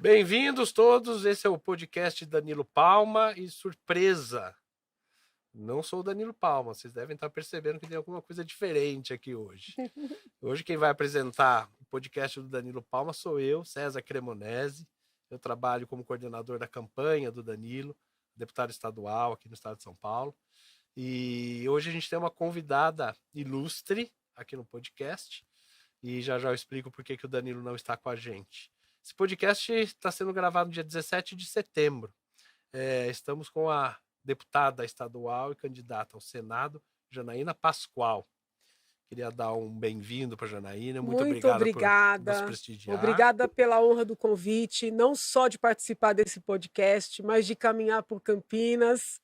Bem-vindos todos, esse é o podcast Danilo Palma e surpresa, não sou o Danilo Palma, vocês devem estar percebendo que tem alguma coisa diferente aqui hoje. Hoje quem vai apresentar o podcast do Danilo Palma sou eu, César Cremonese, eu trabalho como coordenador da campanha do Danilo, deputado estadual aqui no estado de São Paulo, e hoje a gente tem uma convidada ilustre aqui no podcast, e já eu explico por que o Danilo não está com a gente. Esse podcast está sendo gravado no dia 17 de setembro. Estamos com a deputada estadual e candidata ao Senado, Janaína Pascoal. Queria dar um bem-vindo para a Janaína. Muito obrigada por nos prestigiar. Obrigada pela honra do convite, não só de participar desse podcast, mas de caminhar por Campinas,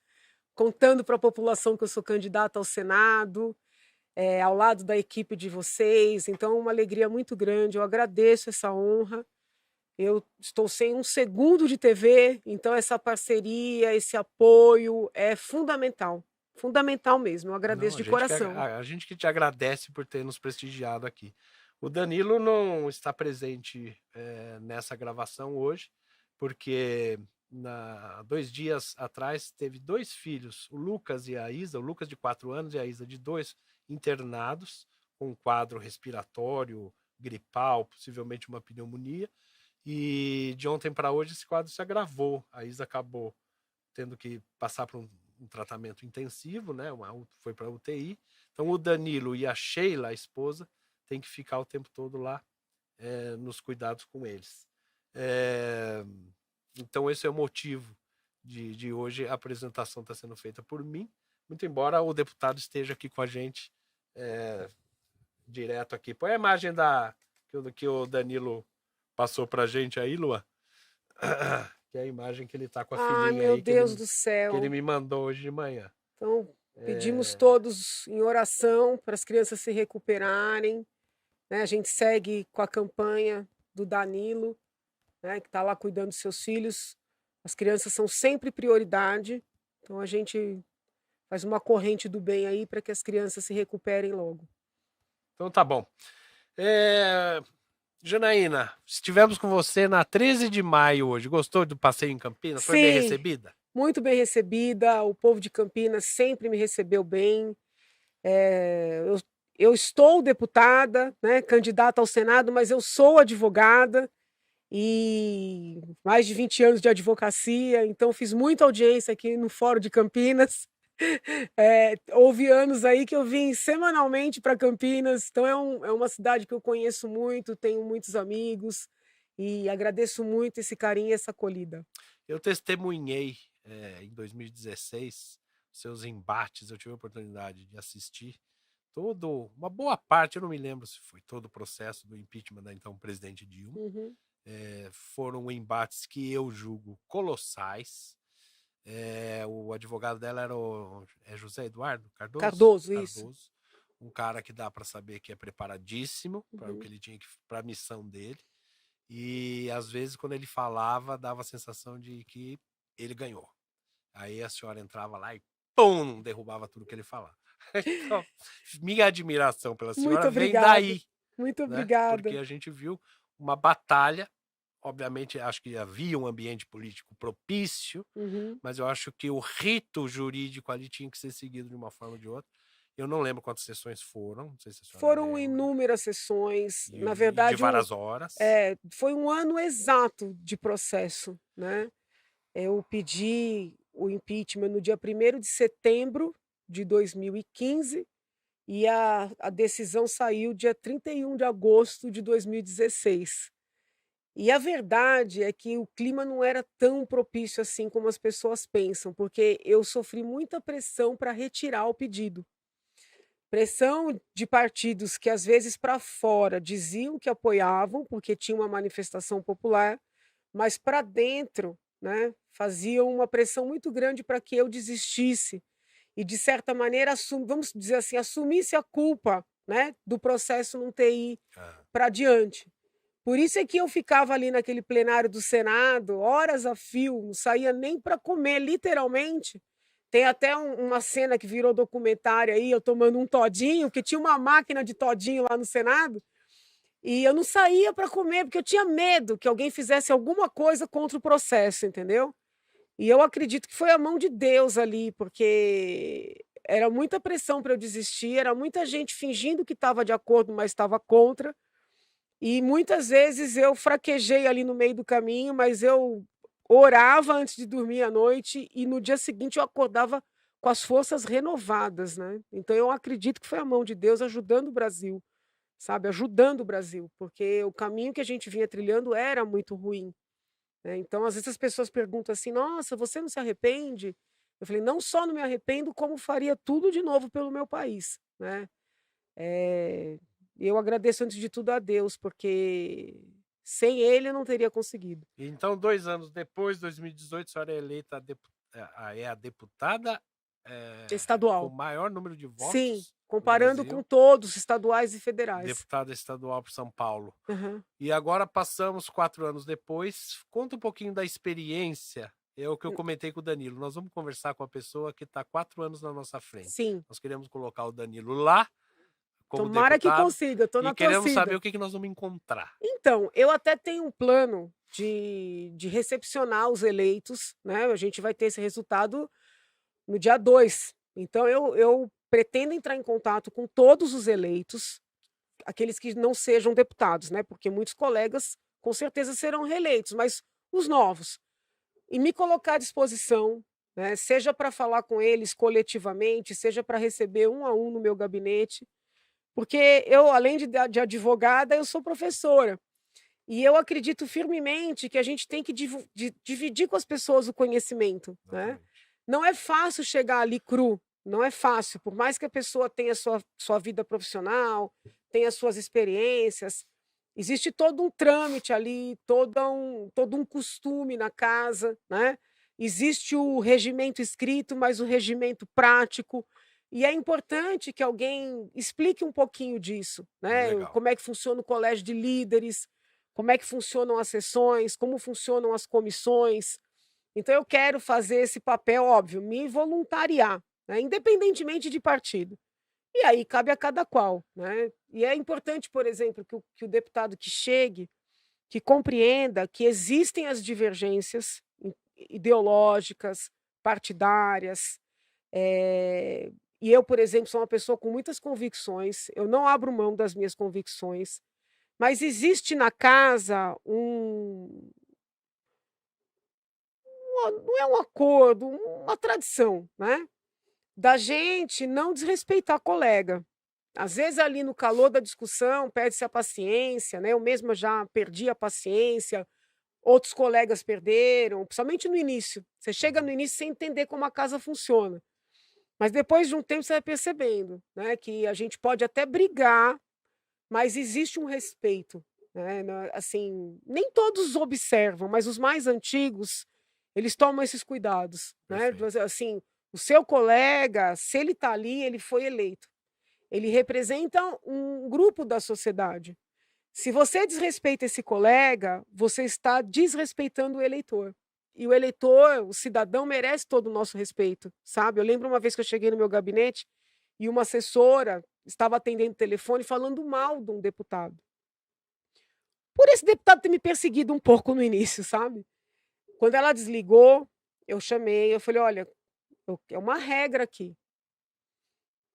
contando para a população que eu sou candidata ao Senado, ao lado da equipe de vocês. Então, é uma alegria muito grande. Eu agradeço essa honra. Eu estou sem um segundo de TV, então essa parceria, esse apoio é fundamental. Fundamental mesmo, eu agradeço de coração. A gente que te agradece por ter nos prestigiado aqui. O Danilo não está presente nessa gravação hoje, porque 2 dias atrás teve 2 filhos, o Lucas e a Isa, o Lucas de 4 anos e a Isa de 2, internados com um quadro respiratório, gripal, possivelmente uma pneumonia. E de ontem para hoje esse quadro se agravou. A Isa acabou tendo que passar por um tratamento intensivo, né? Foi para UTI. Então o Danilo e a Sheila, a esposa, tem que ficar o tempo todo lá nos cuidados com eles. Então esse é o motivo de hoje a apresentação está sendo feita por mim, muito embora o deputado esteja aqui com a gente direto aqui. Põe a imagem que o Danilo passou pra gente aí, Lua. Que é a imagem que ele tá com a filhinha aí. Ai, meu Deus do céu. Que ele me mandou hoje de manhã. Então, pedimos todos em oração para as crianças se recuperarem. Né? A gente segue com a campanha do Danilo, né, que está lá cuidando dos seus filhos. As crianças são sempre prioridade. Então, a gente faz uma corrente do bem aí para que as crianças se recuperem logo. Então, tá bom. Janaína, estivemos com você na 13 de maio hoje. Gostou do passeio em Campinas? Foi bem recebida? Muito bem recebida. O povo de Campinas sempre me recebeu bem. Eu estou deputada, né, candidata ao Senado, mas eu sou advogada e mais de 20 anos de advocacia, então fiz muita audiência aqui no Fórum de Campinas. Houve anos aí que eu vim semanalmente para Campinas, então é uma cidade que eu conheço muito, tenho muitos amigos e agradeço muito esse carinho e essa acolhida. Eu testemunhei em 2016 seus embates, eu tive a oportunidade de assistir uma boa parte, eu não me lembro se foi todo o processo do impeachment da então presidente Dilma. Uhum. Foram embates que eu julgo colossais. O advogado dela era o José Eduardo Cardoso? Cardoso, isso. Um cara que dá para saber que é preparadíssimo para o que ele tinha para a missão dele. E às vezes quando ele falava, dava a sensação de que ele ganhou. Aí a senhora entrava lá e pum, derrubava tudo que ele falava. Então, minha admiração pela senhora vem daí. Muito né? Obrigada. Porque a gente viu uma batalha. Obviamente, acho que havia um ambiente político propício, mas eu acho que o rito jurídico ali tinha que ser seguido de uma forma ou de outra. Eu não lembro quantas sessões foram. Não sei se a senhora foram lembra. Inúmeras sessões. Na verdade, de várias horas. Foi um ano exato de processo. Né? Eu pedi o impeachment no dia 1º de setembro de 2015 e a decisão saiu dia 31 de agosto de 2016. E a verdade é que o clima não era tão propício assim como as pessoas pensam, porque eu sofri muita pressão para retirar o pedido. Pressão de partidos que, às vezes, para fora diziam que apoiavam, porque tinha uma manifestação popular, mas para dentro, né, faziam uma pressão muito grande para que eu desistisse e, de certa maneira, vamos dizer assim, assumisse a culpa, né, do processo não ter ido para adiante. Por isso é que eu ficava ali naquele plenário do Senado, horas a fio, não saía nem para comer, literalmente. Tem até uma cena que virou documentário aí, eu tomando um todinho, que tinha uma máquina de todinho lá no Senado, E eu não saía para comer, porque eu tinha medo que alguém fizesse alguma coisa contra o processo, entendeu? E eu acredito que foi a mão de Deus ali, porque era muita pressão para eu desistir, era muita gente fingindo que estava de acordo, mas estava contra. E muitas vezes eu fraquejei ali no meio do caminho, mas eu orava antes de dormir à noite e no dia seguinte eu acordava com as forças renovadas, né? Então eu acredito que foi a mão de Deus ajudando o Brasil, sabe? Ajudando o Brasil, porque o caminho que a gente vinha trilhando era muito ruim, né? Então, às vezes as pessoas perguntam assim: "Nossa, você não se arrepende?" Eu falei: "Não só não me arrependo, como faria tudo de novo pelo meu país", né? Eh, eu agradeço antes de tudo a Deus, porque sem ele eu não teria conseguido. Então, 2 anos depois, 2018, a senhora é eleita a deputada com o Estadual. maior número de Sim, votos no comparando com Brasil, todos, estaduais e federais. deputada estadual por São Paulo. Aham. E agora passamos 4 anos depois. Conta um pouquinho da experiência. É o que eu comentei com o Danilo. Nós vamos conversar com a pessoa que está 4 anos na nossa frente. Sim, Nós queremos colocar o Danilo lá como tomara que deputado consiga, estou e na queremos saber torcida. o que nós vamos encontrar. Então, eu até tenho um plano de recepcionar os eleitos, né, a gente vai ter esse resultado no dia 2. Então eu pretendo entrar em contato com todos os eleitos, aqueles que não sejam deputados, né, porque muitos colegas com certeza serão reeleitos, mas os novos. E me colocar à disposição, né, seja para falar com eles coletivamente, seja para receber um a um no meu gabinete, porque eu, além de advogada, eu sou professora. E eu acredito firmemente que a gente tem que dividir com as pessoas o conhecimento, né? Exatamente. Não é fácil chegar ali cru, não é fácil, por mais que a pessoa tenha sua vida profissional, tenha suas experiências, existe todo um trâmite ali, todo um costume na casa, né? Existe o regimento escrito, mas o regimento prático. E é importante que alguém explique um pouquinho disso, né? Legal. Como é que funciona o colégio de líderes, como é que funcionam as sessões, como funcionam as comissões. Então eu quero fazer esse papel, óbvio, me voluntariar, né, independentemente de partido. E aí cabe a cada qual, né. E é importante, por exemplo, que o deputado que chegue, que compreenda que existem as divergências ideológicas, partidárias, eh, e eu, por exemplo, sou uma pessoa com muitas convicções, eu não abro mão das minhas convicções, mas existe na casa não é um acordo, uma tradição, né, da gente não desrespeitar colega. Às vezes, ali no calor da discussão, perde-se a paciência, né, eu mesma já perdi a paciência, outros colegas perderam, principalmente no início. Você chega no Uhum. início sem entender como a casa funciona, mas depois de um tempo você vai percebendo, né, que a gente pode até brigar, mas existe um respeito, né, assim, nem todos observam, mas os mais antigos, eles tomam esses cuidados, né, Perfeito. assim, o seu colega, se ele está ali, ele foi eleito. Ele representa um grupo da sociedade. Se você desrespeita esse colega, você está desrespeitando o eleitor. E o eleitor, o cidadão, merece todo o nosso respeito, sabe? Eu lembro uma vez que eu cheguei no meu gabinete e uma assessora estava atendendo o telefone falando mal de um deputado. Por esse deputado ter me perseguido um pouco no início, sabe? Quando ela desligou, eu chamei, eu falei: "Olha, é uma regra aqui.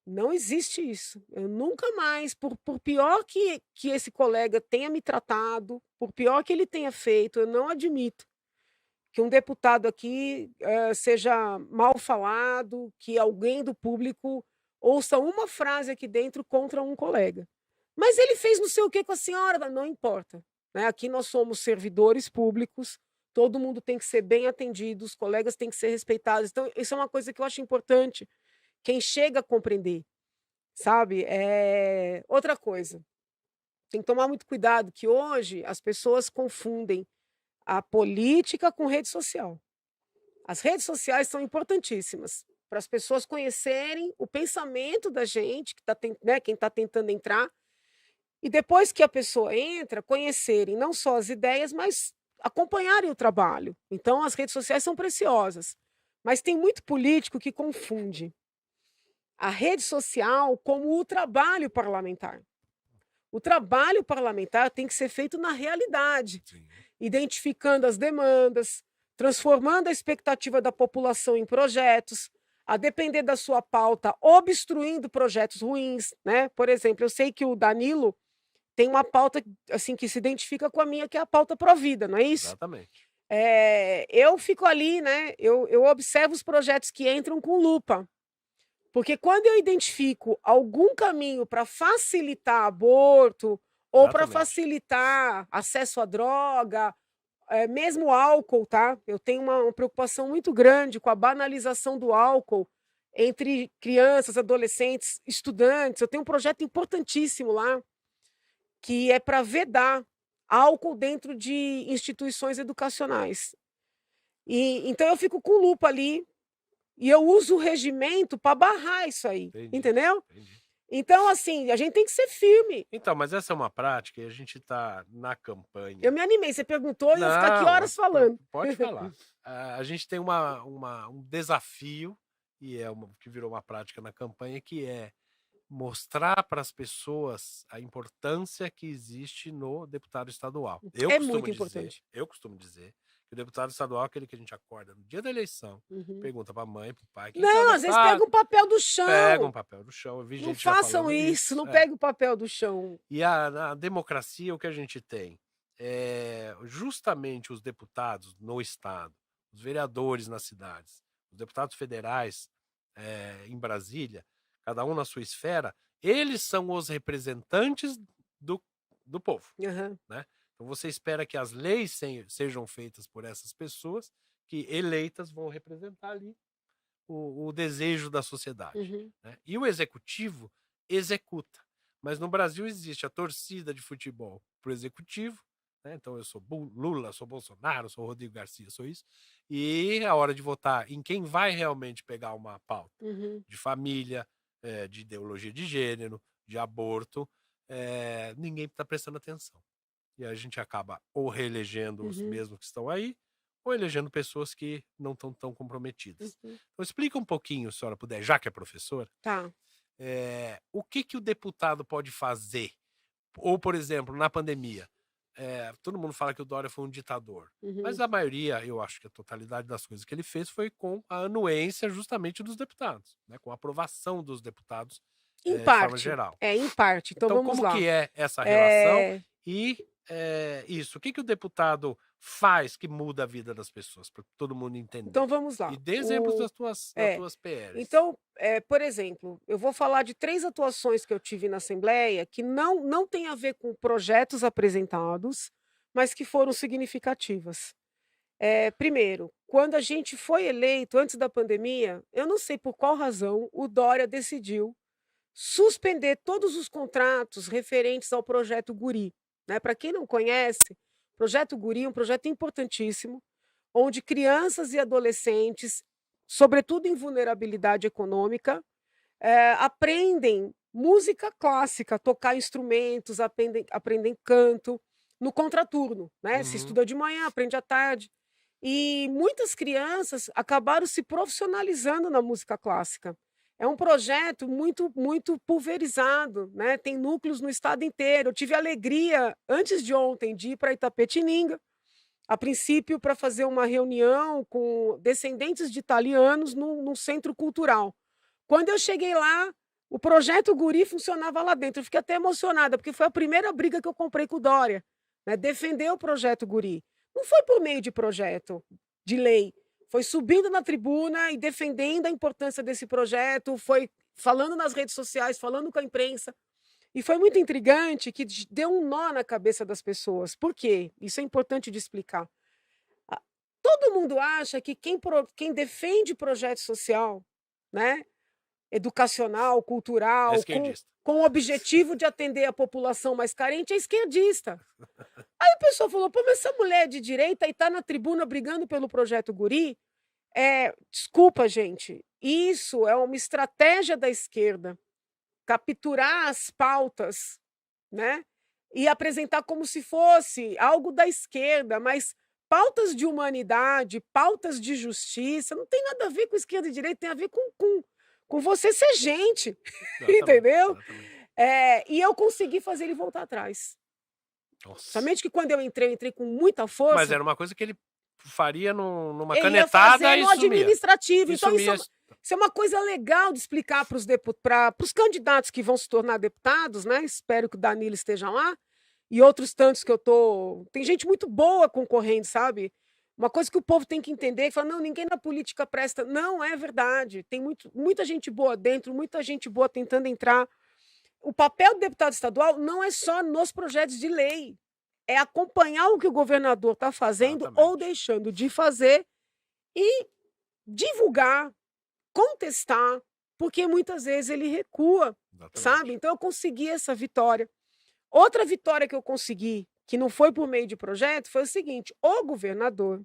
Não existe isso. Eu nunca mais, por pior que esse colega tenha me tratado, por pior que ele tenha feito, eu não admito que um deputado aqui, seja mal falado, que alguém do público ouça uma frase aqui dentro contra um colega. Mas ele fez não sei o que com a senhora, não importa, né, aqui nós somos servidores públicos, todo mundo tem que ser bem atendido, os colegas têm que ser respeitados, então isso é uma coisa que eu acho importante, quem chega a compreender, sabe. Outra coisa, tem que tomar muito cuidado que hoje as pessoas confundem a política com rede social. As redes sociais são importantíssimas para as pessoas conhecerem o pensamento da gente que tá né, quem está tentando entrar, e depois que a pessoa entra, conhecerem não só as ideias, mas acompanharem o trabalho. Então as redes sociais são preciosas, mas tem muito político que confunde a rede social como o trabalho parlamentar. O trabalho parlamentar tem que ser feito na realidade, Sim. identificando as demandas, transformando a expectativa da população em projetos, a depender da sua pauta, obstruindo projetos ruins, né? Por exemplo, eu sei que o Danilo tem uma pauta assim que se identifica com a minha, que é a pauta Provida, não é isso? Exatamente. Eu fico ali, né? Eu observo os projetos que entram com lupa, porque quando eu identifico algum caminho para facilitar aborto ou para Exatamente. facilitar acesso à droga, mesmo álcool, tá? Eu tenho uma preocupação muito grande com a banalização do álcool entre crianças, adolescentes, estudantes. Eu tenho um projeto importantíssimo lá, que é para vedar álcool dentro de instituições educacionais. Então eu fico com lupa ali e eu uso o regimento para barrar isso aí, Entendi, entendeu? entendi. Então, assim, a gente tem que ser firme. Então, mas essa é uma prática e a gente está na campanha. Eu me animei, você perguntou e eu vou ficar aqui Não, horas falando. pode falar. A gente tem um desafio, e que virou uma prática na campanha, que é mostrar para as pessoas a importância que existe no deputado estadual. É muito importante. Eu costumo dizer que o deputado estadual é aquele que a gente acorda no dia da eleição, pergunta para a mãe, para o pai. Quem que é o Não, às vezes deputado? pega o papel do chão. Pega um papel do chão. Eu vi Não gente já façam falando isso, não É. pegue o papel do chão. E na democracia, o que a gente tem é justamente os deputados no estado, os vereadores nas cidades, os deputados federais em Brasília, cada um na sua esfera, eles são os representantes do povo. Uhum. Né? Então você espera que as leis sejam feitas por essas pessoas que eleitas vão representar ali o desejo da sociedade. Uhum. Né? E o executivo executa. Mas no Brasil existe a torcida de futebol pro executivo, né? Então eu sou Lula, sou Bolsonaro, sou Rodrigo Garcia, sou isso. E a hora de votar em quem vai realmente pegar uma pauta de família, de ideologia de gênero, de aborto, ninguém está prestando atenção. E a gente acaba ou reelegendo os mesmos que estão aí, ou elegendo pessoas que não estão tão comprometidas. Então explica um pouquinho, se a senhora puder, já que é professora, Tá. o que o deputado pode fazer? Ou, por exemplo, na pandemia, todo mundo fala que o Dória foi um ditador, mas a maioria, eu acho que a totalidade das coisas que ele fez foi com a anuência justamente dos deputados, né? Com a aprovação dos deputados Em de parte. forma geral. Em parte. Então vamos como lá. que é essa relação? E isso, o que o deputado faz que muda a vida das pessoas, para todo mundo entender? Então vamos lá. E dê exemplos das tuas PRs. Então, por exemplo, eu vou falar de 3 atuações que eu tive na Assembleia que não tem a ver com projetos apresentados, mas que foram significativas. Primeiro, quando a gente foi eleito, antes da pandemia, eu não sei por qual razão, o Dória decidiu suspender todos os contratos referentes ao projeto Guri. Né? Para quem não conhece, o projeto Guri é um projeto importantíssimo, onde crianças e adolescentes, sobretudo em vulnerabilidade econômica, aprendem música clássica, tocar instrumentos, aprendem canto no contraturno. Né? Se estuda de manhã, aprende à tarde. E muitas crianças acabaram se profissionalizando na música clássica. É um projeto muito, muito pulverizado, né? Tem núcleos no estado inteiro. Eu tive a alegria, antes de ontem, de ir para Itapetininga, a princípio para fazer uma reunião com descendentes de italianos num centro cultural. Quando eu cheguei lá, o projeto Guri funcionava lá dentro. Eu fiquei até emocionada, porque foi a primeira briga que eu comprei com o Dória, né? Defender o projeto Guri. Não foi por meio de projeto de lei, foi subindo na tribuna e defendendo a importância desse projeto, foi falando nas redes sociais, falando com a imprensa. E foi muito intrigante, que deu um nó na cabeça das pessoas. Por quê? Isso é importante de explicar. Todo mundo acha que quem defende projeto social, né, educacional, cultural, com o objetivo de atender a população mais carente, é esquerdista. Aí a pessoa falou, pô, mas essa mulher é de direita e está na tribuna brigando pelo projeto Guri? Desculpa, gente, isso é uma estratégia da esquerda, capturar as pautas, né, e apresentar como se fosse algo da esquerda, mas pautas de humanidade, pautas de justiça, não tem nada a ver com esquerda e direita, tem a ver com você ser gente, entendeu? E eu consegui fazer ele voltar atrás. Nossa. Somente que quando eu entrei com muita força. Mas era uma coisa que ele faria numa ele canetada ia e no sumia. administrativo. E então sumia. Isso é uma coisa legal de explicar para os candidatos que vão se tornar deputados, né? Espero que o Danilo esteja lá. E outros tantos que eu tô. Tem gente muito boa concorrendo, sabe? Uma coisa que o povo tem que entender, que fala, não, ninguém na política presta. Não, é verdade. Tem muita gente boa dentro, muita gente boa tentando entrar. O papel do deputado estadual não é só nos projetos de lei. É acompanhar o que o governador está fazendo ou deixando de fazer e divulgar, contestar, porque muitas vezes ele recua, sabe? Então eu consegui essa vitória. Outra vitória que eu consegui, que não foi por meio de projeto, foi o seguinte: o governador,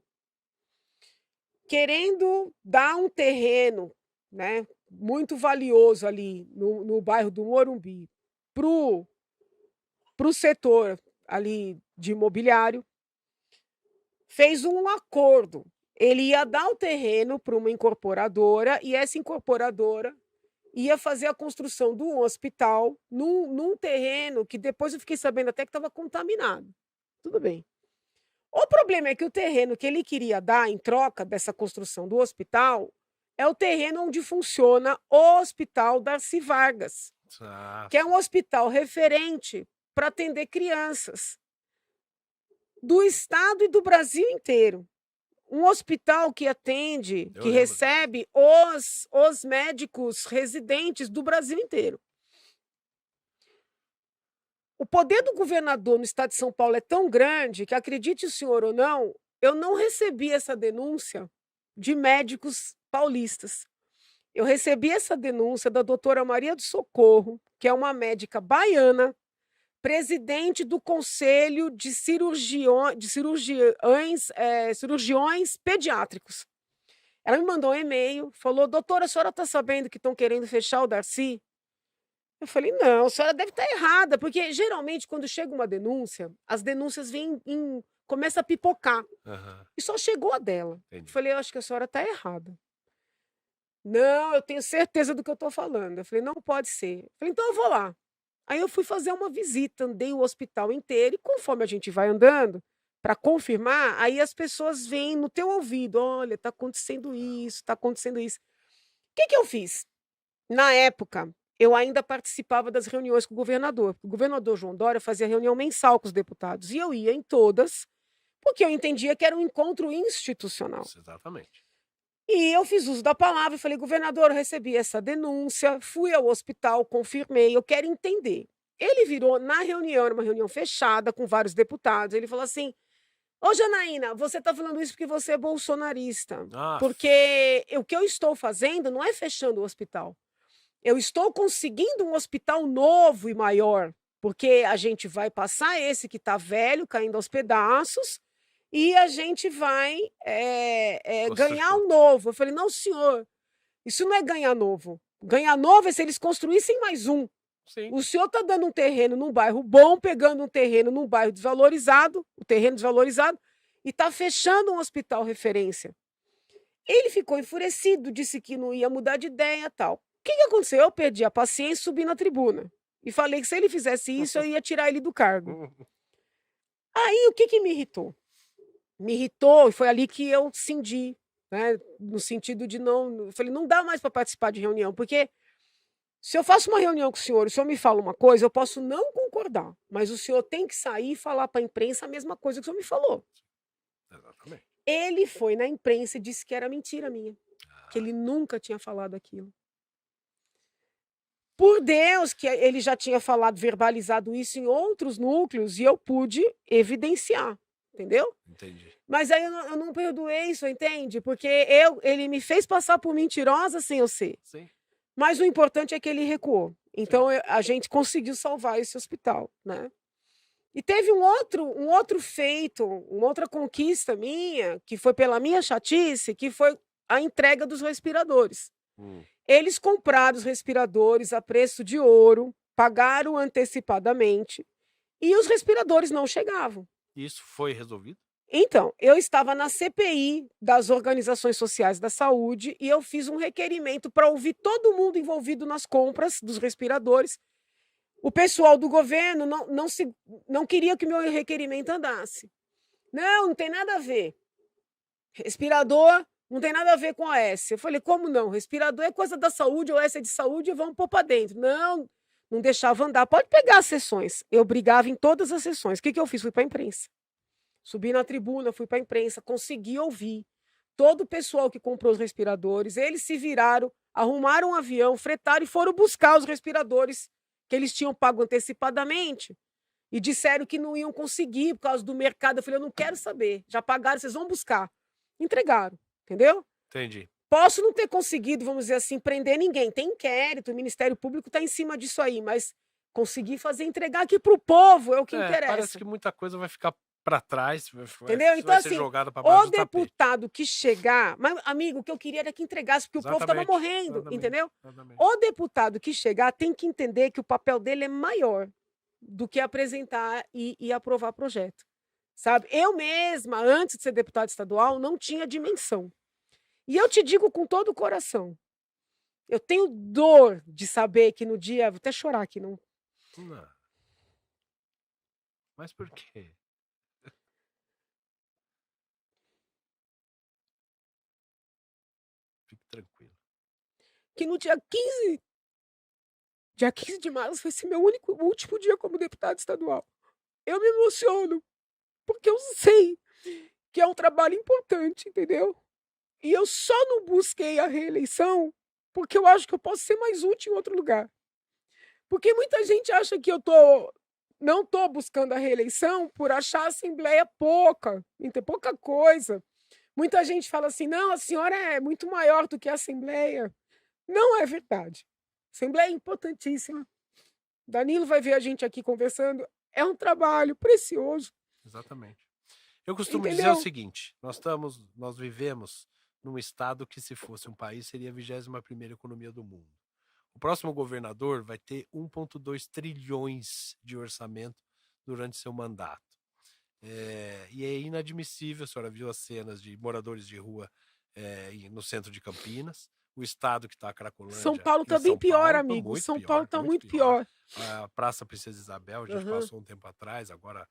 querendo dar um terreno, né, muito valioso ali no bairro do Morumbi para o setor ali de imobiliário, fez um acordo. Ele ia dar o terreno para uma incorporadora e essa incorporadora ia fazer a construção do hospital num terreno que depois eu fiquei sabendo até que estava contaminado. Tudo bem. O problema é que o terreno que ele queria dar em troca dessa construção do hospital é o terreno onde funciona o Hospital Darcy Vargas, que é um hospital referente para atender crianças do estado e do Brasil inteiro. Um hospital que atende, que recebe os médicos residentes do Brasil inteiro. O poder do governador no estado de São Paulo é tão grande que, acredite o senhor ou não, eu não recebi essa denúncia de médicos paulistas. Eu recebi essa denúncia da doutora Maria do Socorro, que é uma médica baiana, presidente do Conselho de Cirurgiões Pediátricos. Ela me mandou um e-mail, falou, doutora, a senhora está sabendo que estão querendo fechar o Darcy? Eu falei, não, a senhora deve estar errada, porque geralmente quando chega uma denúncia, as denúncias começam a pipocar. E só chegou a dela. Eu falei, eu acho que a senhora está errada. Não, eu tenho certeza do que eu estou falando. Eu falei, não pode ser. Eu falei, então eu vou lá. Aí eu fui fazer uma visita, andei o hospital inteiro, e conforme a gente vai andando, para confirmar, aí as pessoas vêm no teu ouvido, olha, está acontecendo isso, está acontecendo isso. O que eu fiz? Na época, eu ainda participava das reuniões com o governador. O governador João Dória fazia reunião mensal com os deputados, e eu ia em todas, porque eu entendia que era um encontro institucional. Exatamente. E eu fiz uso da palavra e falei, governador, eu recebi essa denúncia, fui ao hospital, confirmei, eu quero entender. Ele virou na reunião, era uma reunião fechada com vários deputados, ele falou assim, ô Janaína, você está falando isso porque você é bolsonarista, porque o que eu estou fazendo não é fechando o hospital, eu estou conseguindo um hospital novo e maior, porque a gente vai passar esse que está velho, caindo aos pedaços, e a gente vai ganhar um novo. Eu falei, não, senhor, isso não é ganhar novo. Ganhar novo é se eles construíssem mais um. Sim. O senhor está dando um terreno num bairro bom, pegando um terreno num bairro desvalorizado, o terreno desvalorizado, e está fechando um hospital referência. Ele ficou enfurecido, disse que não ia mudar de ideia e tal. O que aconteceu? Eu perdi a paciência e subi na tribuna. E falei que se ele fizesse isso, eu ia tirar ele do cargo. Aí, o que me irritou? Me irritou e foi ali que eu cindi, né? No sentido de não... Eu falei, não dá mais para participar de reunião, porque se eu faço uma reunião com o senhor me fala uma coisa, eu posso não concordar, mas o senhor tem que sair e falar para a imprensa a mesma coisa que o senhor me falou. Exatamente. Ele foi na imprensa e disse que era mentira minha, que ele nunca tinha falado aquilo. Por Deus, que ele já tinha falado, verbalizado isso em outros núcleos e eu pude evidenciar. Entendeu? Entendi. Mas aí eu não perdoei isso, entende? Porque ele me fez passar por mentirosa sem eu ser. Sim. Mas o importante é que ele recuou. Então a gente conseguiu salvar esse hospital, né? E teve um outro feito, uma outra conquista minha, que foi pela minha chatice, que foi a entrega dos respiradores. Eles compraram os respiradores a preço de ouro, pagaram antecipadamente, e os respiradores não chegavam. Isso foi resolvido? Então, eu estava na CPI das organizações sociais da saúde e eu fiz um requerimento para ouvir todo mundo envolvido nas compras dos respiradores. O pessoal do governo não queria que o meu requerimento andasse. Não tem nada a ver. Respirador não tem nada a ver com a OS. Eu falei, como não? Respirador é coisa da saúde, OS é de saúde, vamos pôr para dentro. Não deixava andar. Pode pegar as sessões. Eu brigava em todas as sessões. O que eu fiz? Fui para a imprensa. Subi na tribuna, fui para a imprensa, consegui ouvir todo o pessoal que comprou os respiradores. Eles se viraram, arrumaram um avião, fretaram e foram buscar os respiradores que eles tinham pago antecipadamente e disseram que não iam conseguir por causa do mercado. Eu falei, eu não quero saber. Já pagaram, vocês vão buscar. Entregaram, entendeu? Entendi. Posso não ter conseguido, vamos dizer assim, prender ninguém. Tem inquérito, o Ministério Público está em cima disso aí, mas consegui fazer entregar aqui para o povo, é o que interessa. Parece que muita coisa vai ficar para trás, entendeu? Então, vai ser assim, jogada para baixo o do tapete. deputado que chegar, mas, amigo, o que eu queria era que entregasse, porque Exatamente, o povo estava morrendo, exatamente, entendeu? Exatamente. O deputado que chegar tem que entender que o papel dele é maior do que apresentar e aprovar projeto, sabe? Eu mesma, antes de ser deputada estadual, não tinha dimensão. E eu te digo com todo o coração, eu tenho dor de saber que no dia... Vou até chorar aqui, não... Não. Mas por quê? Fique tranquilo. Que no dia 15 de março vai ser meu último dia como deputado estadual. Eu me emociono, porque eu sei que é um trabalho importante, entendeu? E eu só não busquei a reeleição porque eu acho que eu posso ser mais útil em outro lugar. Porque muita gente acha que eu não estou buscando a reeleição por achar a Assembleia pouca coisa. Muita gente fala assim, não, a senhora é muito maior do que a Assembleia. Não é verdade. A Assembleia é importantíssima. Danilo vai ver a gente aqui conversando. É um trabalho precioso. Exatamente. Eu costumo dizer o seguinte, nós vivemos num estado que, se fosse um país, seria a 21ª economia do mundo. O próximo governador vai ter 1,2 trilhões de orçamento durante seu mandato. E é inadmissível, a senhora viu as cenas de moradores de rua no centro de Campinas, o estado que está a Cracolândia. São Paulo está bem pior, amigo. São Paulo está muito pior. A Praça Princesa Isabel, a gente passou um tempo atrás, agora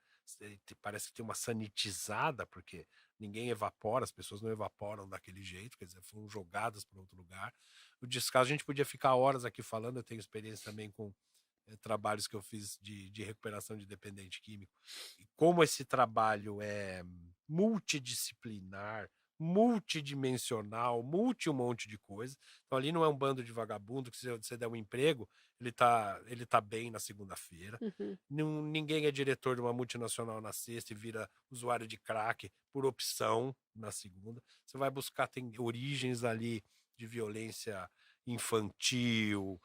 parece que tem uma sanitizada, porque ninguém evapora, as pessoas não evaporam daquele jeito, quer dizer, foram jogadas para outro lugar. O descaso, a gente podia ficar horas aqui falando, eu tenho experiência também com trabalhos que eu fiz de recuperação de dependente químico. E como esse trabalho é multidisciplinar, multidimensional, um monte de coisa. Então ali não é um bando de vagabundo que, se você der um emprego, ele tá bem na segunda-feira. Ninguém é diretor de uma multinacional na sexta e vira usuário de crack por opção na segunda. Você vai buscar, tem origens ali de violência infantil,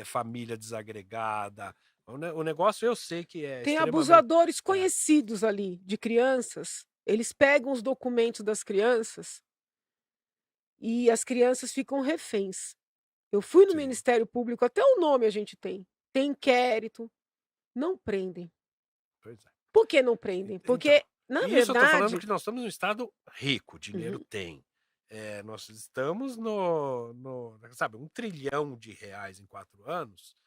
família desagregada. O negócio eu sei que é tem abusadores conhecidos ali de crianças. Eles pegam os documentos das crianças e as crianças ficam reféns. Eu fui no Ministério Público, até o nome a gente tem. Tem inquérito. Não prendem. Pois é. Por que não prendem? Porque, na verdade... Isso eu tô falando que nós estamos num estado rico, dinheiro tem. Nós estamos sabe, 1 trilhão de reais em 4 anos.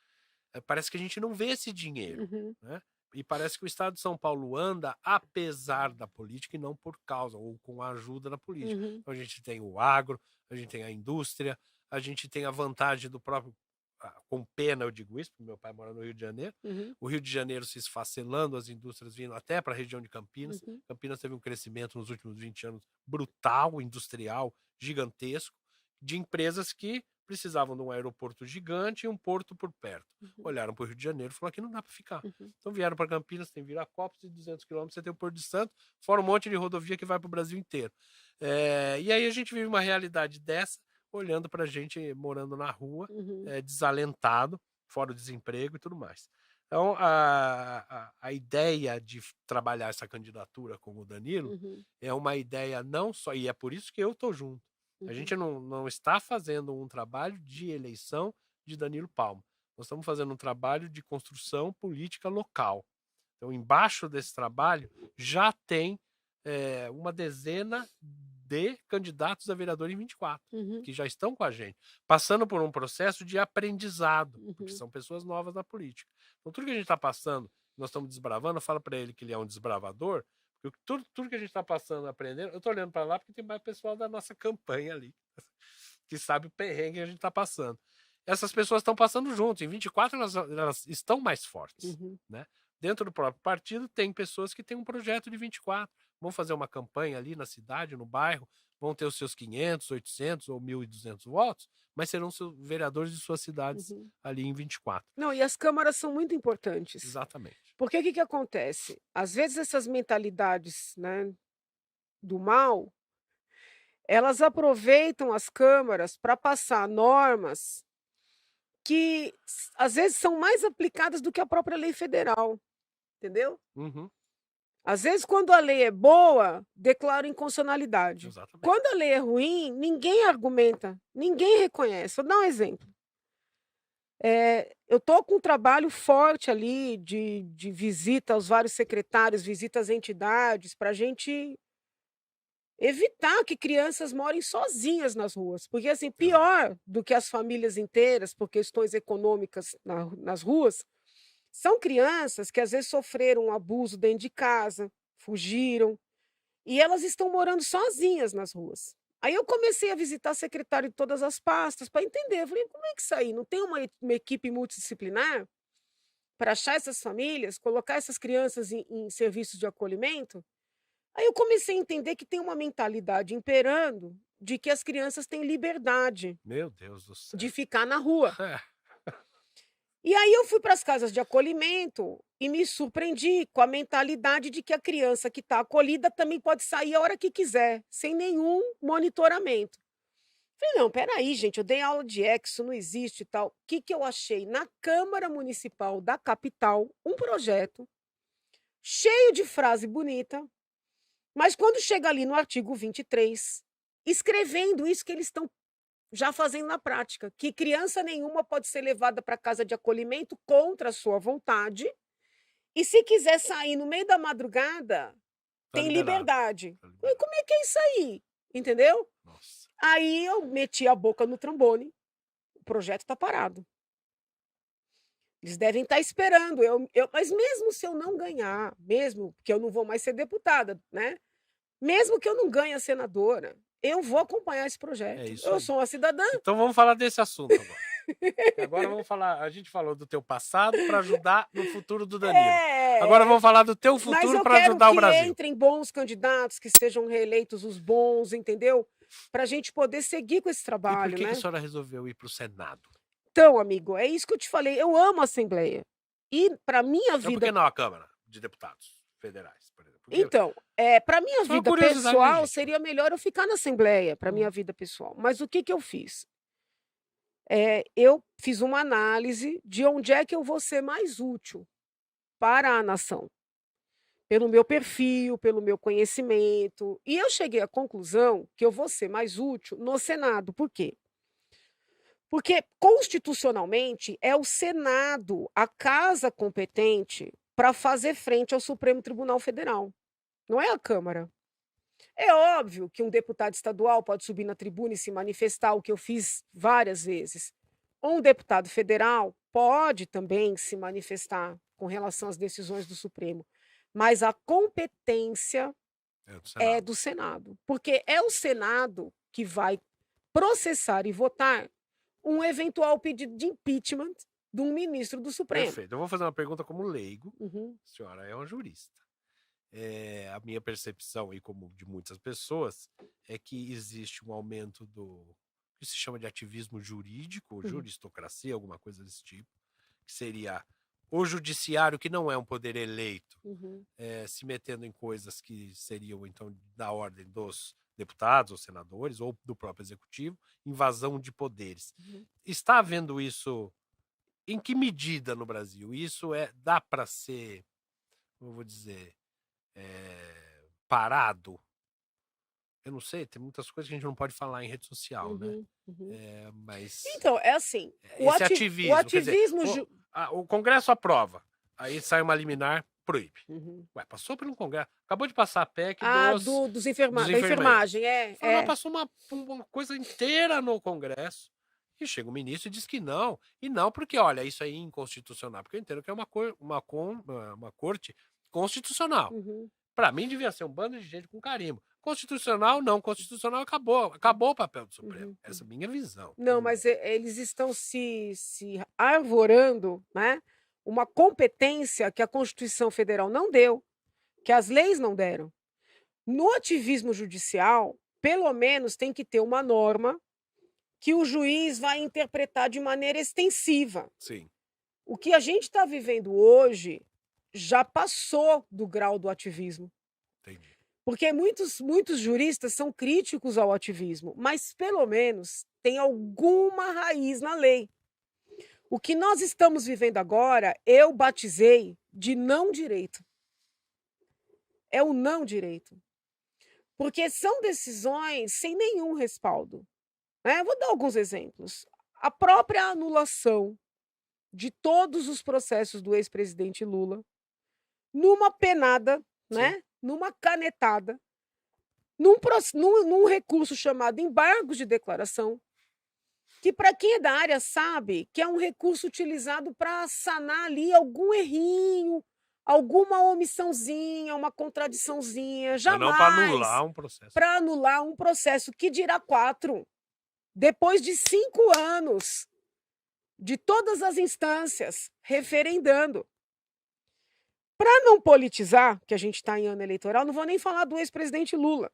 Parece que a gente não vê esse dinheiro, né? E parece que o estado de São Paulo anda apesar da política e não por causa, ou com a ajuda da política. Então a gente tem o agro, a gente tem a indústria, a gente tem a vantagem do próprio... Com pena eu digo isso, porque meu pai mora no Rio de Janeiro. O Rio de Janeiro se esfacelando, as indústrias vindo até para a região de Campinas. Campinas teve um crescimento nos últimos 20 anos brutal, industrial, gigantesco, de empresas que precisavam de um aeroporto gigante e um porto por perto. Olharam para o Rio de Janeiro e falaram que não dá para ficar. Então vieram para Campinas, tem Viracopos, e 200 quilômetros você tem o Porto de Santos, fora um monte de rodovia que vai para o Brasil inteiro. E aí a gente vive uma realidade dessa, olhando para a gente morando na rua, desalentado, fora o desemprego e tudo mais. Então, a ideia de trabalhar essa candidatura com o Danilo é uma ideia não só... E é por isso que eu estou junto. A gente não está fazendo um trabalho de eleição de Danilo Palma. Nós estamos fazendo um trabalho de construção política local. Então, embaixo desse trabalho, já tem uma dezena de candidatos a vereador em 24, Uhum. que já estão com a gente, passando por um processo de aprendizado, porque Uhum. são pessoas novas na política. Então, tudo que a gente está passando, nós estamos desbravando, fala para ele que ele é um desbravador, porque tudo que a gente está passando, aprendendo, eu estou olhando para lá porque tem mais pessoal da nossa campanha ali, que sabe o perrengue que a gente está passando. Essas pessoas estão passando juntos. Em 24, elas estão mais fortes. Uhum. Né? Dentro do próprio partido, tem pessoas que têm um projeto de 24. Vão fazer uma campanha ali na cidade, no bairro, vão ter os seus 500, 800 ou 1.200 votos, mas serão seus vereadores de suas cidades ali em 24. Não, e as câmaras são muito importantes. Exatamente. Porque o que acontece? Às vezes essas mentalidades, né, do mal, elas aproveitam as câmaras para passar normas que às vezes são mais aplicadas do que a própria lei federal, entendeu? Uhum. Às vezes, quando a lei é boa, declara inconstitucionalidade. Exatamente. Quando a lei é ruim, ninguém argumenta, ninguém reconhece. Vou dar um exemplo. Eu estou com um trabalho forte ali de visita aos vários secretários, visita às entidades, para a gente evitar que crianças morem sozinhas nas ruas. Porque, assim, pior do que as famílias inteiras, por questões econômicas nas ruas, são crianças que às vezes sofreram um abuso dentro de casa, fugiram, e elas estão morando sozinhas nas ruas. Aí eu comecei a visitar secretário de todas as pastas para entender. Eu falei, como é que isso aí? Não tem uma equipe multidisciplinar para achar essas famílias, colocar essas crianças em serviços de acolhimento? Aí eu comecei a entender que tem uma mentalidade imperando de que as crianças têm liberdade Meu Deus do céu. de ficar na rua. E aí eu fui para as casas de acolhimento e me surpreendi com a mentalidade de que a criança que está acolhida também pode sair a hora que quiser, sem nenhum monitoramento. Falei, não, peraí, gente, eu dei aula de isso não existe e tal. O que eu achei? Na Câmara Municipal da capital, um projeto cheio de frase bonita, mas quando chega ali no artigo 23, escrevendo isso que eles estão já fazendo na prática, que criança nenhuma pode ser levada para casa de acolhimento contra a sua vontade, e se quiser sair no meio da madrugada, tem liberdade. E como é que é isso aí? Entendeu? Nossa. Aí eu meti a boca no trombone, o projeto está parado. Eles devem estar esperando, mas mesmo se eu não ganhar, mesmo porque eu não vou mais ser deputada, né? Mesmo que eu não ganhe a senadora, eu vou acompanhar esse projeto. Eu sou uma cidadã. Então vamos falar desse assunto agora. Agora vamos falar, a gente falou do teu passado para ajudar no futuro do Danilo. Agora vamos falar do teu futuro para ajudar o Brasil. Mas eu quero que entrem bons candidatos, que sejam reeleitos os bons, entendeu? Para a gente poder seguir com esse trabalho, E por que né? a senhora resolveu ir para o Senado? Então, amigo, é isso que eu te falei. Eu amo a Assembleia. E para minha vida... Por que não a Câmara de Deputados Federais, por exemplo? Então, para minha vida pessoal, seria melhor eu ficar na Assembleia, para minha vida pessoal. Mas o que eu fiz? Eu fiz uma análise de onde é que eu vou ser mais útil para a nação. Pelo meu perfil, pelo meu conhecimento. E eu cheguei à conclusão que eu vou ser mais útil no Senado. Por quê? Porque, constitucionalmente, é o Senado a casa competente para fazer frente ao Supremo Tribunal Federal. Não é a Câmara. É óbvio que um deputado estadual pode subir na tribuna e se manifestar, o que eu fiz várias vezes. Um deputado federal pode também se manifestar com relação às decisões do Supremo. Mas a competência é do Senado. Porque é o Senado que vai processar e votar um eventual pedido de impeachment de um ministro do Supremo. Perfeito. Eu vou fazer uma pergunta como leigo. Uhum. A senhora é uma jurista. A minha percepção, e como de muitas pessoas, é que existe um aumento do que se chama de ativismo jurídico, ou juristocracia, alguma coisa desse tipo, que seria o judiciário, que não é um poder eleito, se metendo em coisas que seriam, então, da ordem dos deputados ou senadores, ou do próprio executivo, invasão de poderes. Está havendo isso? Em que medida no Brasil? Isso dá para ser, como eu vou dizer, parado? Eu não sei, tem muitas coisas que a gente não pode falar em rede social, né? Mas então, é assim, esse ativismo, o Congresso aprova, aí sai uma liminar proíbe. Uhum. Ué, passou pelo Congresso. Acabou de passar a PEC dos Da enfermeiros. enfermagem, Mas passou uma coisa inteira no Congresso. E chega o ministro e diz que não. E não porque, olha, isso aí é inconstitucional. Porque eu entendo que é uma corte constitucional. Uhum. Para mim, devia ser um bando de gente com carimbo. Constitucional, não. Constitucional, acabou. Acabou o papel do Supremo. Uhum. Essa é a minha visão. Não, mas eles estão se arvorando, né? Uma competência que a Constituição Federal não deu, que as leis não deram. No ativismo judicial, pelo menos tem que ter uma norma que o juiz vai interpretar de maneira extensiva. Sim. O que a gente está vivendo hoje já passou do grau do ativismo. Entendi. Porque muitos juristas são críticos ao ativismo, mas pelo menos tem alguma raiz na lei. O que nós estamos vivendo agora, eu batizei de não direito. É o não direito. Porque são decisões sem nenhum respaldo. Vou dar alguns exemplos. A própria anulação de todos os processos do ex-presidente Lula, numa penada, né? Numa canetada, num recurso chamado embargos de declaração, que para quem é da área sabe que é um recurso utilizado para sanar ali algum errinho, alguma omissãozinha, uma contradiçãozinha, jamais não para anular um processo. Para anular um processo que dirá 4, depois de 5 anos de todas as instâncias referendando. Para não politizar, que a gente está em ano eleitoral, não vou nem falar do ex-presidente Lula.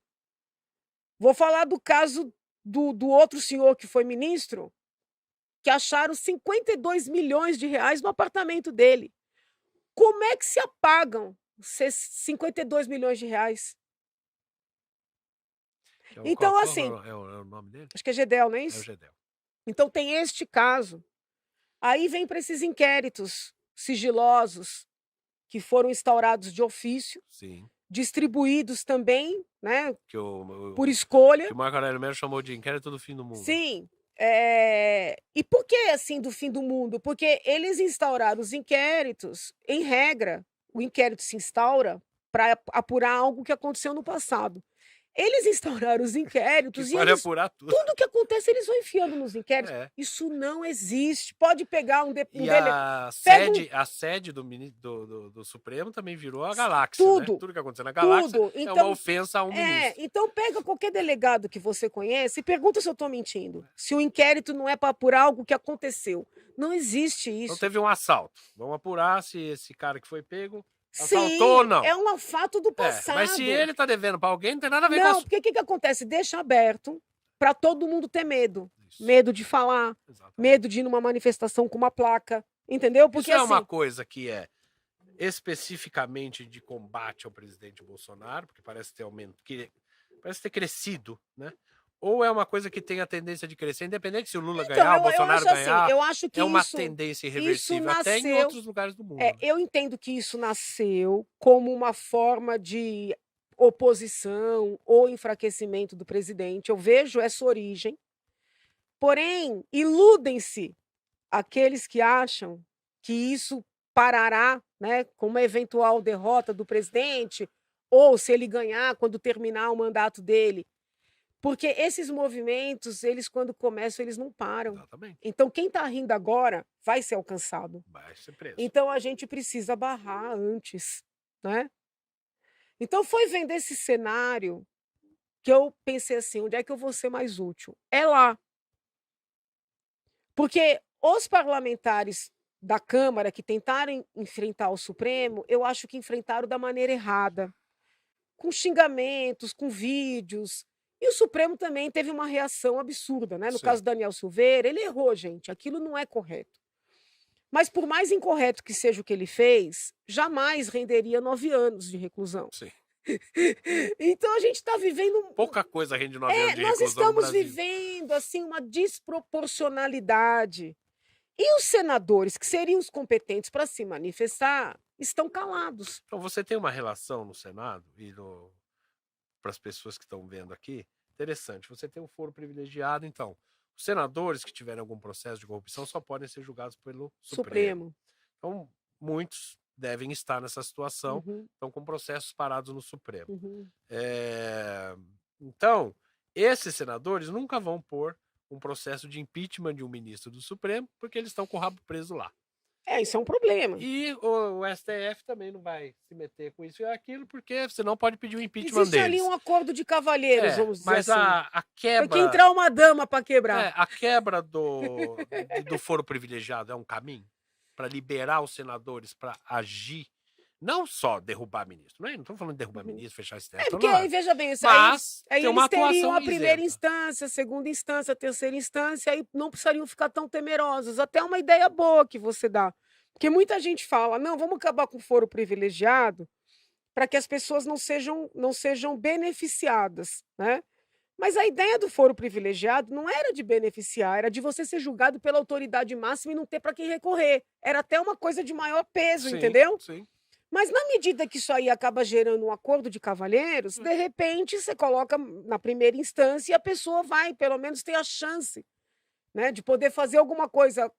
Vou falar do caso do outro senhor que foi ministro, que acharam 52 milhões de reais no apartamento dele. Como é que se apagam 52 milhões de reais? Então, assim... É o nome dele? Acho que é Gedel, não é É o isso? Gedel. Então, tem este caso. Aí vem para esses inquéritos sigilosos que foram instaurados de ofício, sim, distribuídos também, né, por que escolha. o Marco Aurélio Melo chamou de inquérito do fim do mundo. Sim. E por que assim do fim do mundo? Porque eles instauraram os inquéritos, em regra, o inquérito se instaura para apurar algo que aconteceu no passado. Eles instauraram os inquéritos que e pode apurar tudo. Tudo que acontece eles vão enfiando nos inquéritos. Isso não existe. Pode pegar a sede do Supremo também virou a galáxia, tudo, né? Tudo que aconteceu na galáxia então, é uma ofensa a um ministro. Então pega qualquer delegado que você conhece e pergunta se eu estou mentindo. Se o inquérito não é para apurar algo que aconteceu. Não existe isso. Então teve um assalto. Vamos apurar se esse cara que foi pego assaltou ou não. É um fato do passado. Mas se ele está devendo para alguém, não tem nada a ver com Não, porque o que acontece? Deixa aberto para todo mundo ter medo. Isso. Medo de falar, medo de ir numa manifestação com uma placa, entendeu? Porque isso é uma coisa que é especificamente de combate ao presidente Bolsonaro, porque parece ter crescido, né? Ou é uma coisa que tem a tendência de crescer, independente se o Lula ganhar, o Bolsonaro ganhar, assim, eu acho que uma tendência irreversível até em outros lugares do mundo. Eu entendo que isso nasceu como uma forma de oposição ou enfraquecimento do presidente. Eu vejo essa origem. Porém, iludem-se aqueles que acham que isso parará, né, com uma eventual derrota do presidente, ou se ele ganhar quando terminar o mandato dele. Porque esses movimentos, eles quando começam, eles não param. Exatamente. Então, quem está rindo agora vai ser alcançado. Vai ser preso. Então, a gente precisa barrar antes, né? Então, foi vendo esse cenário que eu pensei assim, onde é que eu vou ser mais útil? É lá. Porque os parlamentares da Câmara que tentaram enfrentar o Supremo, eu acho que enfrentaram da maneira errada. Com xingamentos, com vídeos. E o Supremo também teve uma reação absurda, né? No caso do Daniel Silveira, ele errou, gente. Aquilo não é correto. Mas por mais incorreto que seja o que ele fez, jamais renderia 9 anos de reclusão. Sim. Então a gente está vivendo... Pouca coisa rende 9 anos de reclusão nós estamos vivendo assim, uma desproporcionalidade. E os senadores, que seriam os competentes para se manifestar, estão calados. Então você tem uma relação no Senado e para as pessoas que estão vendo aqui, interessante, você tem um foro privilegiado, então, os senadores que tiverem algum processo de corrupção só podem ser julgados pelo Supremo. Então, muitos devem estar nessa situação, estão com processos parados no Supremo. Então, esses senadores nunca vão pôr um processo de impeachment de um ministro do Supremo, porque eles estão com o rabo preso lá. Isso é um problema. E o STF também não vai se meter com isso e aquilo, porque senão pode pedir o impeachment Existe deles. ali um acordo de cavalheiros, vamos dizer mas assim. a quebra... Tem que entrar uma dama para quebrar. A quebra do foro privilegiado é um caminho para liberar os senadores para agir, não só derrubar ministro, não estamos falando de derrubar ministro, fechar esse STF. Porque aí, veja bem, mas aí tem uma eles teriam atuação a primeira isenta. instância, a segunda instância, a terceira instância, aí não precisariam ficar tão temerosos. Até uma ideia boa que você dá. Porque muita gente fala, não, vamos acabar com o foro privilegiado para que as pessoas não sejam beneficiadas, né? Mas a ideia do foro privilegiado não era de beneficiar, era de você ser julgado pela autoridade máxima e não ter para quem recorrer. Era até uma coisa de maior peso, entendeu? Sim. Mas na medida que isso aí acaba gerando um acordo de cavalheiros, de repente você coloca na primeira instância e a pessoa vai, pelo menos, ter a chance, né, de poder fazer alguma coisa,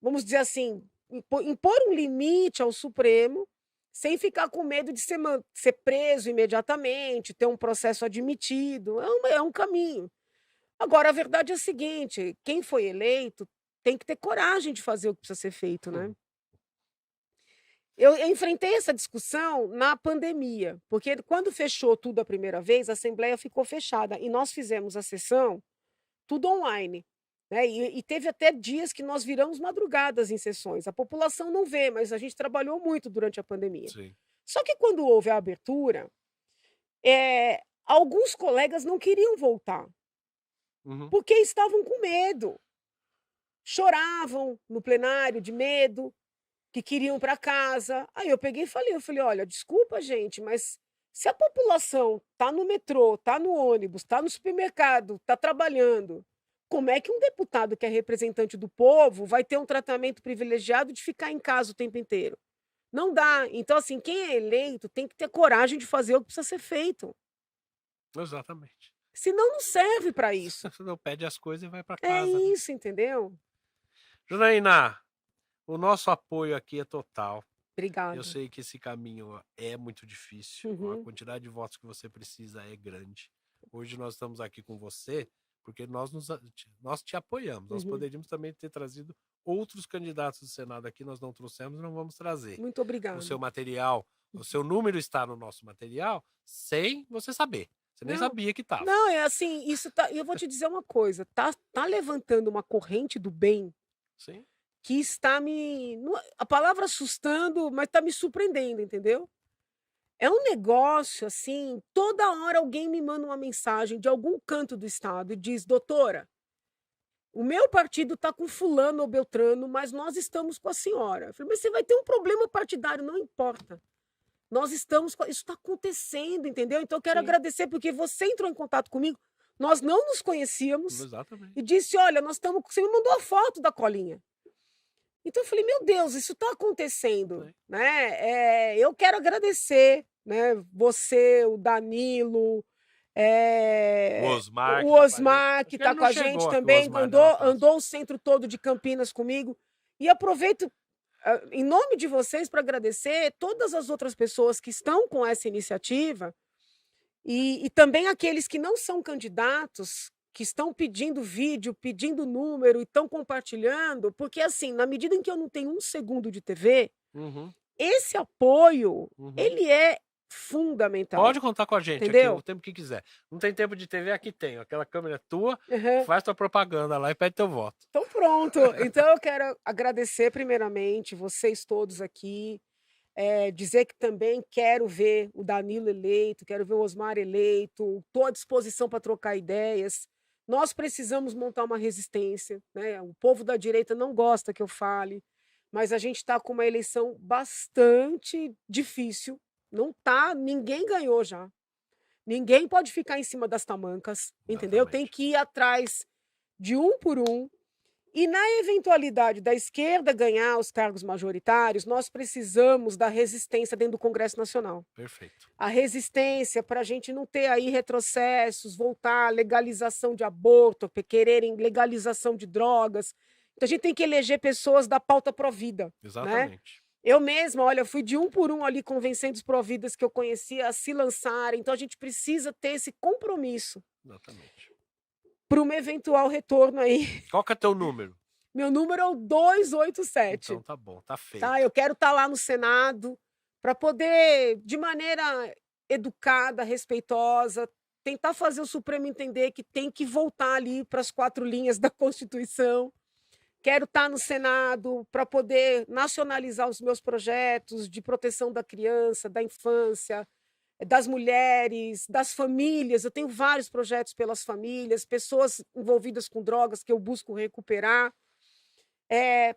vamos dizer assim, impor um limite ao Supremo, sem ficar com medo de ser preso imediatamente, ter um processo admitido. É um caminho. Agora, a verdade é a seguinte: quem foi eleito tem que ter coragem de fazer o que precisa ser feito, né? Eu enfrentei essa discussão na pandemia, porque quando fechou tudo a primeira vez, a Assembleia ficou fechada e nós fizemos a sessão tudo online. Né? E teve até dias que nós viramos madrugadas em sessões. A população não vê, mas a gente trabalhou muito durante a pandemia. Sim. Só que quando houve a abertura, alguns colegas não queriam voltar, porque estavam com medo. Choravam no plenário de medo, que queriam para casa. Aí eu peguei e falei, olha, desculpa, gente, mas se a população está no metrô, está no ônibus, está no supermercado, está trabalhando, como é que um deputado que é representante do povo vai ter um tratamento privilegiado de ficar em casa o tempo inteiro? Não dá. Então, assim, quem é eleito tem que ter coragem de fazer o que precisa ser feito. Exatamente. Senão não serve para isso. Você não pede as coisas e vai para casa. É isso, entendeu? Janaína, o nosso apoio aqui é total. Obrigada. Eu sei que esse caminho é muito difícil. A quantidade de votos que você precisa é grande. Hoje nós estamos aqui com você porque nós te apoiamos. Nós poderíamos também ter trazido outros candidatos do Senado aqui, nós não trouxemos e não vamos trazer. Muito obrigada. O seu material, o seu número está no nosso material sem você saber. Você nem sabia que estava. Não, é assim, isso tá. Eu vou te dizer uma coisa, tá levantando uma corrente do bem. Sim. Que está a palavra assustando, mas está me surpreendendo, entendeu? É um negócio assim, toda hora alguém me manda uma mensagem de algum canto do estado e diz, doutora, o meu partido está com fulano ou beltrano, mas nós estamos com a senhora. Eu falei, mas você vai ter um problema partidário, não importa. Nós estamos isso está acontecendo, entendeu? Então eu quero agradecer porque você entrou em contato comigo, nós não nos conhecíamos. Exatamente. E disse, olha, você me mandou a foto da colinha. Então eu falei, meu Deus, isso está acontecendo, né? Eu quero agradecer, né? Você, o Danilo, o Osmar que está com a gente também, andou o centro todo de Campinas comigo. E aproveito, em nome de vocês, para agradecer todas as outras pessoas que estão com essa iniciativa e também aqueles que não são candidatos, que estão pedindo vídeo, pedindo número e estão compartilhando, porque assim, na medida em que eu não tenho um segundo de TV, esse apoio, ele é fundamental. Pode contar com a gente, entendeu? Aqui, o tempo que quiser. Não tem tempo de TV, aqui tem. Aquela câmera é tua, faz tua propaganda lá e pede teu voto. Então pronto. Então eu quero agradecer primeiramente vocês todos aqui, dizer que também quero ver o Danilo eleito, quero ver o Osmar eleito, estou à disposição para trocar ideias. Nós precisamos montar uma resistência, né? O povo da direita não gosta que eu fale, mas a gente está com uma eleição bastante difícil. Não tá, ninguém ganhou já. Ninguém pode ficar em cima das tamancas, entendeu? Tem que ir atrás de um por um. E na eventualidade da esquerda ganhar os cargos majoritários, nós precisamos da resistência dentro do Congresso Nacional. Perfeito. A resistência para a gente não ter aí retrocessos, voltar à legalização de aborto, quererem legalização de drogas. Então a gente tem que eleger pessoas da pauta pró-vida. Exatamente. Né? Eu mesma, olha, fui de um por um ali convencendo os providas que eu conhecia a se lançarem. Então a gente precisa ter esse compromisso Exatamente. para um eventual retorno aí. Qual que é teu número? Meu número é o 287. Então tá bom, tá feito. Tá? Eu quero estar lá no Senado para poder, de maneira educada, respeitosa, tentar fazer o Supremo entender que tem que voltar ali para as 4 linhas da Constituição. Quero estar no Senado para poder nacionalizar os meus projetos de proteção da criança, da infância, das mulheres, das famílias. Eu tenho vários projetos pelas famílias, pessoas envolvidas com drogas que eu busco recuperar,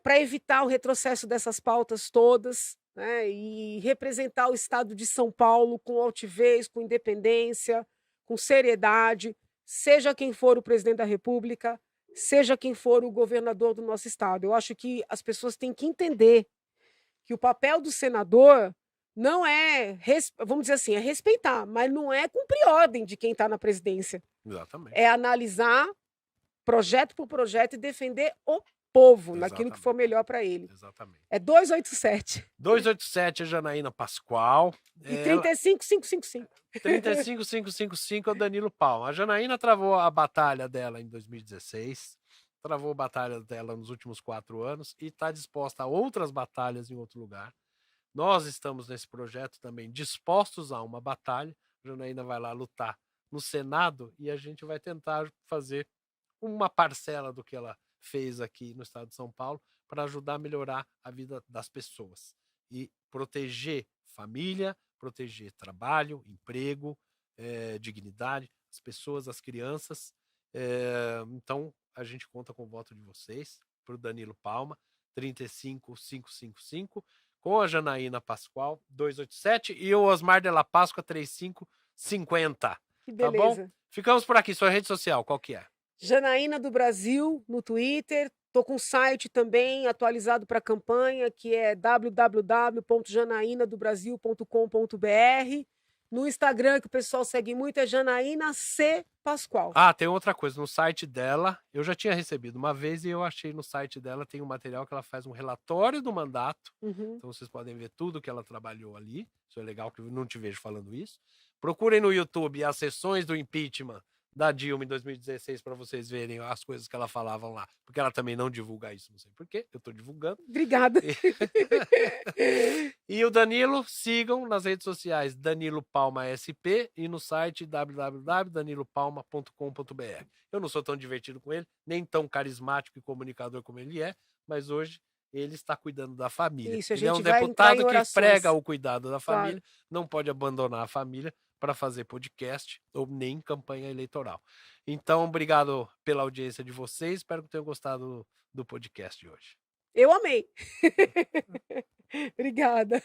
para evitar o retrocesso dessas pautas todas, né, e representar o Estado de São Paulo com altivez, com independência, com seriedade, seja quem for o presidente da República, seja quem for o governador do nosso estado. Eu acho que as pessoas têm que entender que o papel do senador não é, vamos dizer assim, é respeitar, mas não é cumprir ordem de quem está na presidência. Exatamente. É analisar projeto por projeto e defender o povo naquilo que for melhor para ele. Exatamente. É 287. 287 é Janaína Pascoal. E 35555. 35555 é o Danilo Palma. A Janaína travou a batalha dela em 2016, travou a batalha dela nos últimos 4 anos e está disposta a outras batalhas em outro lugar. Nós estamos nesse projeto também dispostos a uma batalha. A Janaína vai lá lutar no Senado e a gente vai tentar fazer uma parcela do que ela fez aqui no estado de São Paulo para ajudar a melhorar a vida das pessoas e proteger família, proteger trabalho, emprego, dignidade, as pessoas, as crianças. Então, a gente conta com o voto de vocês para o Danilo Palma, 35555, com a Janaína Pascoal, 287, e o Osmar de la Páscoa, 3550. Que beleza. Tá bom? Ficamos por aqui. Sua rede social, qual que é? Janaína do Brasil, no Twitter. Estou com um site também atualizado para a campanha, que é www.janainadobrasil.com.br. No Instagram, que o pessoal segue muito, é Janaína C. Pascoal. Ah, tem outra coisa. No site dela, eu já tinha recebido uma vez e eu achei no site dela, tem um material que ela faz um relatório do mandato. Então vocês podem ver tudo que ela trabalhou ali. Isso é legal, que eu não te vejo falando isso. Procurem no YouTube as sessões do impeachment da Dilma em 2016 para vocês verem as coisas que ela falava lá, porque ela também não divulga isso, não sei porquê, eu estou divulgando. Obrigada. E o Danilo, sigam nas redes sociais Danilo Palma SP e no site www.danilopalma.com.br. Eu não sou tão divertido com ele, nem tão carismático e comunicador como ele é, mas hoje ele está cuidando da família. Isso, ele é um deputado que prega o cuidado da família, claro. Não pode abandonar a família para fazer podcast ou nem campanha eleitoral. Então, obrigado pela audiência de vocês. Espero que tenham gostado do podcast de hoje. Eu amei. Obrigada.